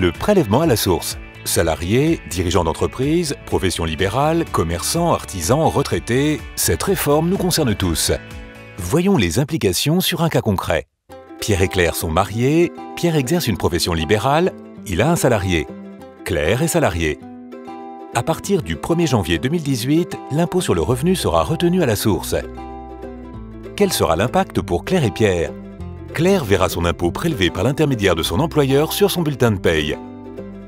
le prélèvement à la source. Salariés, dirigeants d'entreprise, professions libérales, commerçants, artisans, retraités, cette réforme nous concerne tous. Voyons les implications sur un cas concret. Pierre et Claire sont mariés, Pierre exerce une profession libérale, il a un salarié. Claire est salariée. À partir du 1er janvier 2018, l'impôt sur le revenu sera retenu à la source. Quel sera l'impact pour Claire et Pierre? Claire verra son impôt prélevé par l'intermédiaire de son employeur sur son bulletin de paye.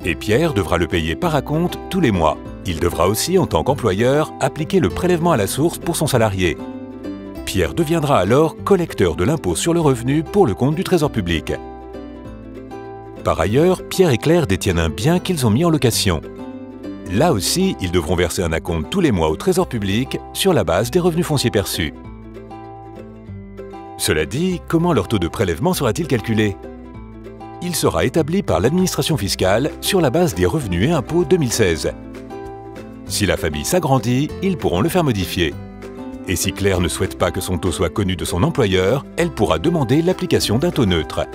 Et Pierre devra le payer par acompte tous les mois. Il devra aussi, en tant qu'employeur, appliquer le prélèvement à la source pour son salarié. Pierre deviendra alors collecteur de l'impôt sur le revenu pour le compte du Trésor public. Par ailleurs, Pierre et Claire détiennent un bien qu'ils ont mis en location. Là aussi, ils devront verser un acompte tous les mois au Trésor public sur la base des revenus fonciers perçus. Cela dit, comment leur taux de prélèvement sera-t-il calculé? Il sera établi par l'administration fiscale sur la base des revenus et impôts 2016. Si la famille s'agrandit, ils pourront le faire modifier. Et si Claire ne souhaite pas que son taux soit connu de son employeur, elle pourra demander l'application d'un taux neutre.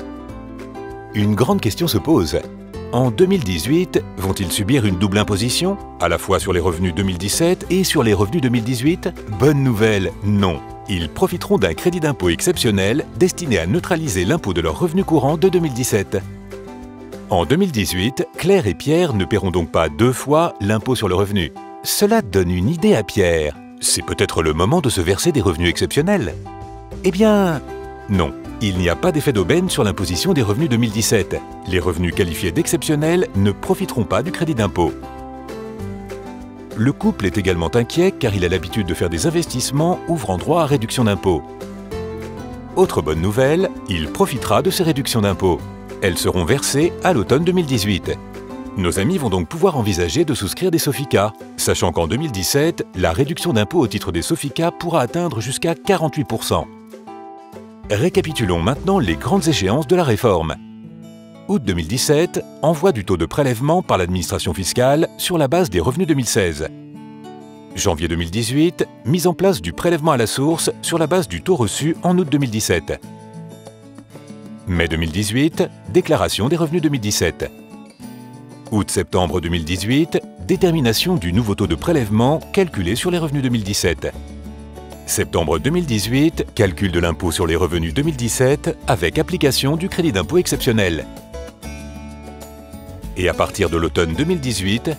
Une grande question se pose. En 2018, vont-ils subir une double imposition, à la fois sur les revenus 2017 et sur les revenus 2018? Bonne nouvelle, non. Ils profiteront d'un crédit d'impôt exceptionnel destiné à neutraliser l'impôt de leurs revenus courants de 2017. En 2018, Claire et Pierre ne paieront donc pas deux fois l'impôt sur le revenu. Cela donne une idée à Pierre. C'est peut-être le moment de se verser des revenus exceptionnels. Eh bien, non. Il n'y a pas d'effet d'aubaine sur l'imposition des revenus 2017. Les revenus qualifiés d'exceptionnels ne profiteront pas du crédit d'impôt. Le couple est également inquiet car il a l'habitude de faire des investissements ouvrant droit à réduction d'impôt. Autre bonne nouvelle, il profitera de ces réductions d'impôt. Elles seront versées à l'automne 2018. Nos amis vont donc pouvoir envisager de souscrire des Sofica, sachant qu'en 2017, la réduction d'impôt au titre des Sofica pourra atteindre jusqu'à 48%. Récapitulons maintenant les grandes échéances de la réforme. Août 2017, envoi du taux de prélèvement par l'administration fiscale sur la base des revenus 2016. Janvier 2018, mise en place du prélèvement à la source sur la base du taux reçu en août 2017. Mai 2018, déclaration des revenus 2017. Août-septembre 2018, détermination du nouveau taux de prélèvement calculé sur les revenus 2017. Septembre 2018, calcul de l'impôt sur les revenus 2017 avec application du crédit d'impôt exceptionnel. Et à partir de l'automne 2018,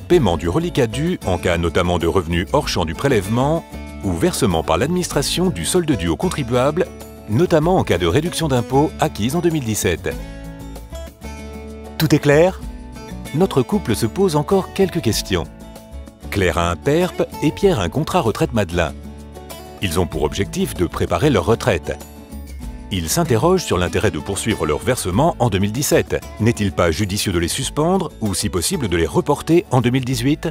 paiement du reliquat dû en cas notamment de revenus hors champ du prélèvement ou versement par l'administration du solde dû aux contribuables, notamment en cas de réduction d'impôt acquise en 2017. Tout est clair? Notre couple se pose encore quelques questions. Claire a un PERP et Pierre a un contrat retraite Madelin. Ils ont pour objectif de préparer leur retraite. Ils s'interrogent sur l'intérêt de poursuivre leur versement en 2017. N'est-il pas judicieux de les suspendre ou, si possible, de les reporter en 2018?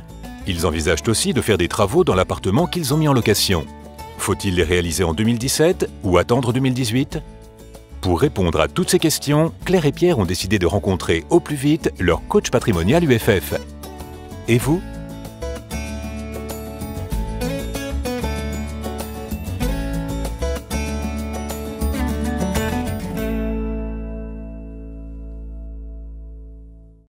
Ils envisagent aussi de faire des travaux dans l'appartement qu'ils ont mis en location. Faut-il les réaliser en 2017 ou attendre 2018? Pour répondre à toutes ces questions, Claire et Pierre ont décidé de rencontrer au plus vite leur coach patrimonial UFF. Et vous?